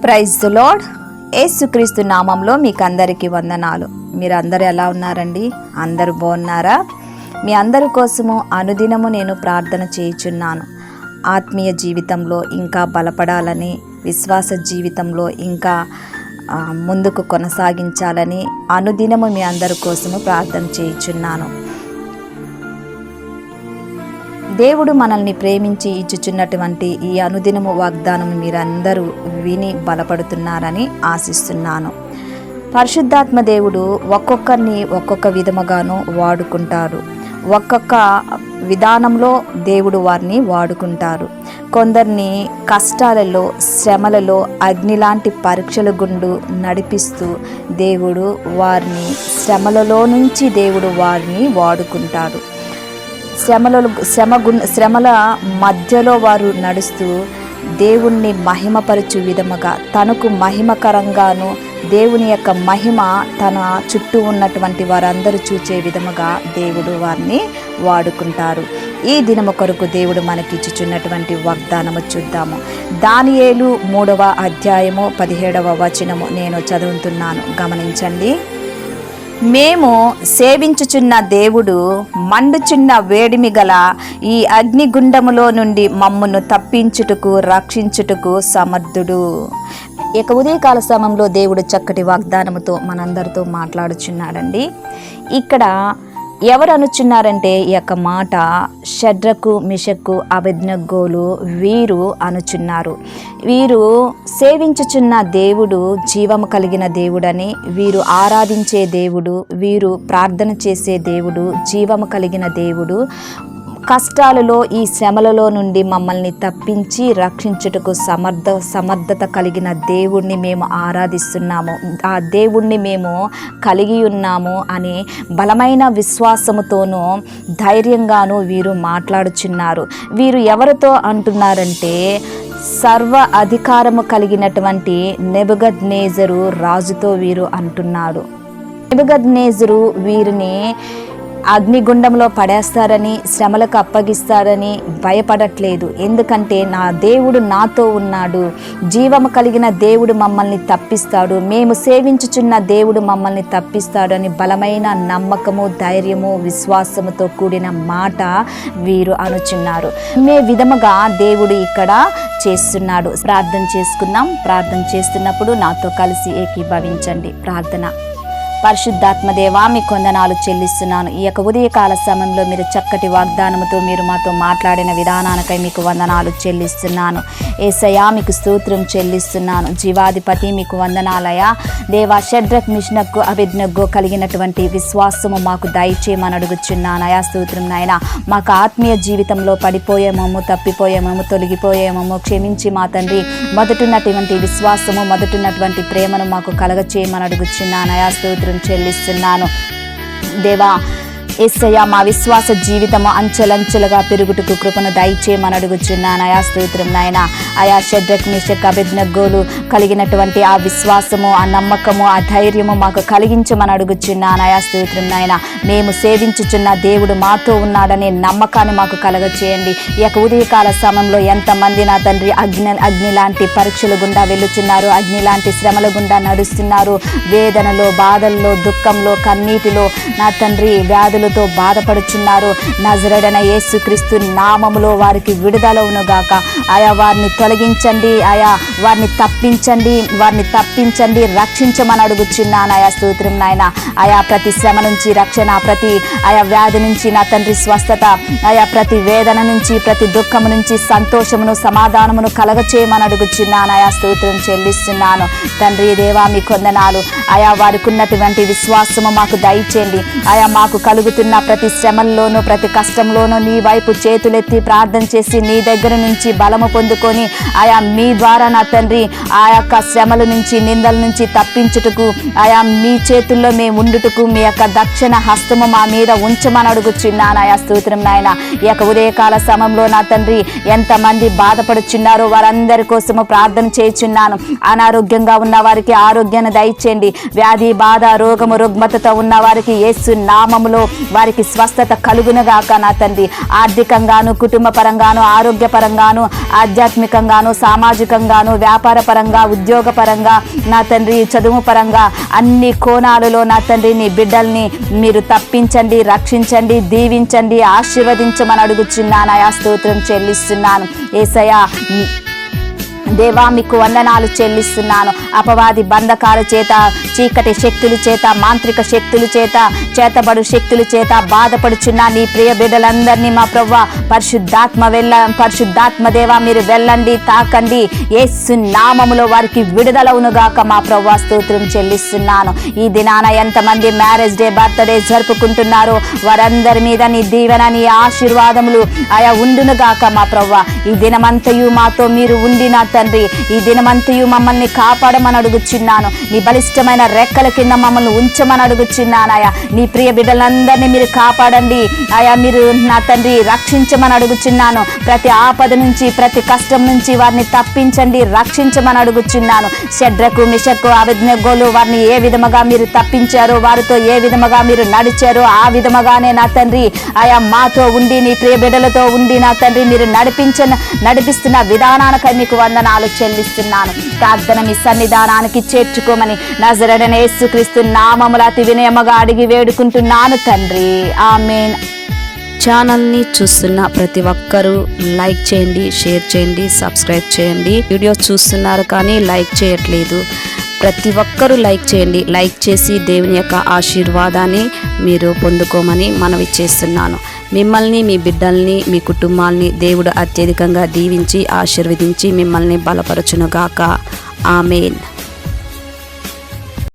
Praise the lord. యేసుక్రీస్తు నామంలో మీకు అందరికీ వందనాలు. మీరు అందరూ ఎలా ఉన్నారండి? అందరూ బాగున్నారా? మీ అందరి కోసము అనుదినము నేను ప్రార్థన చేయుచున్నాను. ఆత్మీయ జీవితంలో ఇంకా బలపడాలని, విశ్వాస జీవితంలో ఇంకా ముందుకు కొనసాగించాలని అనుదినము మీ అందరి కోసము ప్రార్థన చేయుచున్నాను. దేవుడు మనల్ని ప్రేమించి ఇచ్చుచున్నటువంటి ఈ అనుదినము వాగ్దానం మీరందరూ విని బలపడుతున్నారని ఆశిస్తున్నాను. పరిశుద్ధాత్మ దేవుడు ఒక్కొక్కరిని ఒక్కొక్క విధముగాను వాడుకుంటారు. ఒక్కొక్క విధానంలో దేవుడు వారిని వాడుకుంటారు. కొందరిని కష్టాలలో, శ్రమలలో, అగ్ని లాంటి పరీక్షల గుండు నడిపిస్తూ దేవుడు వారిని శ్రమలలో నుంచి దేవుడు వారిని వాడుకుంటాడు. శ్రమల మధ్యలో వారు నడుస్తూ దేవుణ్ణి మహిమపరచు విధముగా, తనకు మహిమకరంగాను దేవుని యొక్క మహిమ తన చుట్టూ ఉన్నటువంటి వారందరూ చూచే విధముగా దేవుడు వారిని వాడుకుంటారు. ఈ దినము కొరకు దేవుడు మనకిచ్చుచున్నటువంటి వాగ్దానము చూద్దాము. దానియేలు 3వ అధ్యాయము 17వ వచనము నేను చదువుతున్నాను, గమనించండి. మేము సేవించుచున్న దేవుడు మండుచున్న వేడిమి గల ఈ అగ్నిగుండములో నుండి మమ్మును తప్పించుటకు, రక్షించుటకు సమర్థుడు. ఇక ఉదయకాల సమయంలో దేవుడు చక్కటి వాగ్దానముతో మనందరితో మాట్లాడుచున్నాడండి. ఇక్కడ ఎవరు అనుచున్నారంటే ఈ యొక్క మాట షడ్రకు, మిషక్కు, అబేద్నెగోలు వీరు అనుచున్నారు. వీరు సేవించుచున్న దేవుడు జీవము కలిగిన దేవుడని, వీరు ఆరాధించే దేవుడు, వీరు ప్రార్థన చేసే దేవుడు జీవము కలిగిన దేవుడు, కష్టాలలో ఈ శ్రమలలో నుండి మమ్మల్ని తప్పించి రక్షించుటకు సమర్థత కలిగిన దేవుణ్ణి మేము ఆరాధిస్తున్నాము, ఆ దేవుణ్ణి మేము కలిగి ఉన్నాము అని బలమైన విశ్వాసముతోనూ ధైర్యంగాను వీరు మాట్లాడుచున్నారు. వీరు ఎవరితో అంటున్నారంటే సర్వ అధికారము కలిగినటువంటి నెబుకద్నెజరు రాజుతో వీరు అంటున్నాడు. నెబుకద్నెజరు వీరిని అగ్నిగుండంలో పడేస్తారని, శ్రమలకు అప్పగిస్తారని భయపడట్లేదు. ఎందుకంటే నా దేవుడు నాతో ఉన్నాడు, జీవము కలిగిన దేవుడు మమ్మల్ని తప్పిస్తాడు, మేము సేవించుచున్న దేవుడు మమ్మల్ని తప్పిస్తాడు అని బలమైన నమ్మకము, ధైర్యము, విశ్వాసముతో కూడిన మాట వీరు అనుచున్నారు. మే విధముగా దేవుడు ఇక్కడ చేస్తున్నాడు. ప్రార్థన చేసుకుందాం. ప్రార్థన చేస్తున్నప్పుడు నాతో కలిసి ఏకీభవించండి. ప్రార్థన. పరిశుద్ధాత్మ దేవా, మీ కొందనాలు చెల్లిస్తున్నాను. ఈ యొక్క ఉదయకాల సమయంలో మీరు చక్కటి వాగ్దానముతో మీరు మాతో మాట్లాడిన విధానానికై మీకు వందనాలు చెల్లిస్తున్నాను. యేసయ్యా, మీకు స్తోత్రం చెల్లిస్తున్నాను. జీవాధిపతి మీకు వందనాలయ్యా. దేవా, షడ్రక్, మిషనక్కు, అబేద్నెగో కలిగినటువంటి విశ్వాసము మాకు దయచేయమని అడుగుచున్నాను. అయా స్తోత్రం నాయన. మాకు ఆత్మీయ జీవితంలో పడిపోయేమో, తప్పిపోయేమో, తొలగిపోయేమో క్షమించి మా తండ్రి మొదటున్నటువంటి విశ్వాసము, మొదటున్నటువంటి ప్రేమను మాకు కలగచేయమని అడుగుచున్నాను. అయా స్తోత్రం చెల్లిస్తున్నాను. దేవా యేసయ్యా, మా విశ్వాస జీవితము అంచెలంచెలుగా పెరుగుటకు కృపను దయచేయమని అడుగుచున్నాను. అయా స్తోత్రం నాయన. అయా షడ్రక్, మిషక్, అబేద్నెగోలు కలిగినటువంటి ఆ విశ్వాసము, ఆ నమ్మకము, ఆ ధైర్యము మాకు కలిగించమని అడుగుచున్నాను. అయా స్తోత్రం నాయన. మేము సేవించుచున్న దేవుడు మాతో ఉన్నాడనే నమ్మకాన్ని మాకు కలగచేయండి. ఈ యొక్క ఉదయకాల సమయంలో ఎంతమంది నా తండ్రి అగ్ని లాంటి పరీక్షల గుండా వెళ్ళుచున్నారు, అగ్ని లాంటి శ్రమల గుండా నడుస్తున్నారు, వేదనలో, బాధల్లో, దుఃఖంలో, కన్నీటిలో నా తండ్రి వ్యాధులతో బాధపడుచున్నారు. నజరేయుడైన యేసుక్రీస్తు నామములో వారికి విడుదల ఉనుగాక. ఆయా వారిని తొలగించండి, ఆయా వారిని తప్పించండి, రక్షించమని అడుగుచున్నాను. ఆయా స్తోత్రం నాయన. ఆయా ప్రతి శ్రమ నుంచి రక్షణ, ప్రతి ఆయా వ్యాధి నుంచి నా తండ్రి స్వస్థత, ఆయా ప్రతి వేదన నుంచి, ప్రతి దుఃఖము నుంచి సంతోషమును, సమాధానమును కలగచేయమని అడుగుచున్నాను. ఆయా స్తోత్రం చెల్లిస్తున్నాను. తండ్రి దేవా, మీ కొందనాలు. ఆయా వారికి ఉన్నటువంటి విశ్వాసము మాకు దయచేయండి. ఆయా మాకు కలుగుతున్న ప్రతి శ్రమల్లోనూ, ప్రతి కష్టంలోనూ నీ వైపు చేతులెత్తి ప్రార్థన చేసి నీ దగ్గర నుంచి బలము పొందుకొని ఆయా మీ ద్వారా నా తండ్రి ఆ యొక్క శ్రమల నుంచి, నిందల నుంచి తప్పించుటకు, ఆయా మీ చేతుల్లో మేము ఉండుటకు మీ యొక్క దక్షిణ హస్తము మా మీద ఉంచమని అడుగుచున్నాను. ఆయా స్తోత్రం నాయన. ఈ యొక్క ఉదయకాల సమయంలో నా తండ్రి ఎంతమంది బాధపడుచున్నారో వారందరి కోసము ప్రార్థన చేయుచున్నాను. అనారోగ్యంగా ఉన్న వారికి ఆరోగ్యాన్ని దయచేయండి. వ్యాధి, బాధ, రోగము, రుగ్మతతో ఉన్న వారికి యేసు నామములో వారికి స్వస్థత కలుగునుగాక నా తండ్రి. ఆర్థికంగాను, కుటుంబ పరంగాను, ఆరోగ్యపరంగాను, ఆధ్యాత్మికంగాను, సామాజికంగాను, వ్యాపార పరంగా, ఉద్యోగ పరంగా, నా తండ్రి చదువు పరంగా అన్ని కోణాలలో నా తండ్రి నీ బిడ్డల్ని మీరు తప్పించండి, రక్షించండి, దీవించండి, ఆశీర్వదించమని అడుగుచున్నాను. ఆయా స్తోత్రం చెల్లిస్తున్నాను యేసయ్యా. దేవా మీకు వందనాలు చెల్లిస్తున్నాను. అపవాది బంధకాల చేత, చీకటి శక్తుల చేత, మాంత్రిక శక్తుల చేత, చేతబడు శక్తుల చేత బాధపడుచున్న నీ ప్రియ బిడ్డలందరినీ మా ప్రభువా పరిశుద్ధాత్మ దేవా మీరు వెళ్ళండి, తాకండి. యేసు నామములో వారికి విడుదలవునుగాక మా ప్రభువా. స్తోత్రం చెల్లిస్తున్నాను. ఈ దినాన ఎంతమంది మ్యారేజ్ డే, బర్త్డే జరుపుకుంటున్నారో వారందరి మీద నీ దీవెన, నీ ఆశీర్వాదములు ఆయా ఉండునుగాక మా ప్రభువా. ఈ దినమంతయు మాతో మీరు ఉండి నా తండ్రి ఈ దినమంతయు మమ్మల్ని కాపాడమని అడుగుచున్నాను. నీ బలిష్టమైన రెక్కల కింద మమ్మల్ని ఉంచమని అడుగుచున్నాను. ఆయా నీ ప్రియ బిడ్డలందరినీ మీరు కాపాడండి. ఆయా మీరు నా తండ్రి రక్షించమని అడుగుచున్నాను. ప్రతి ఆపద నుంచి, ప్రతి కష్టం నుంచి వారిని తప్పించండి, రక్షించమని అడుగుచున్నాను. షడ్రకు, మిషకు, అబేద్నెగోలు వారిని ఏ విధముగా మీరు తప్పించారో, వారితో ఏ విధముగా మీరు నడిచారో ఆ విధముగానే నా తండ్రి ఆయా మాతో ఉండి, నీ ప్రియ బిడ్డలతో ఉండి నా తండ్రి మీరు నడిపిస్తున్న విధానానికై మీకు వందనాలు చెల్లిస్తున్నాను. ప్రార్థన మీ సన్నిధానానికి చేర్చుకోమని నజరేయుడైన యేసుక్రీస్తు నామములో అతి వినయముగా అడిగి వేడుకుంటున్నాను తండ్రి. ఆమేన్. ఛానల్ని చూస్తున్న ప్రతి ఒక్కరూ లైక్ చేయండి, షేర్ చేయండి, సబ్స్క్రైబ్ చేయండి. వీడియోస్ చూస్తున్నారు కానీ లైక్ చేయట్లేదు. ప్రతి ఒక్కరూ లైక్ చేయండి. లైక్ చేసి దేవుని యొక్క ఆశీర్వాదాన్ని మీరు పొందుకోమని మనవి చేస్తున్నాను. మిమ్మల్ని, మీ బిడ్డల్ని, మీ కుటుంబాల్ని దేవుడు అత్యధికంగా దీవించి ఆశీర్వదించి మిమ్మల్ని బలపరచునుగాక. ఆమేన్.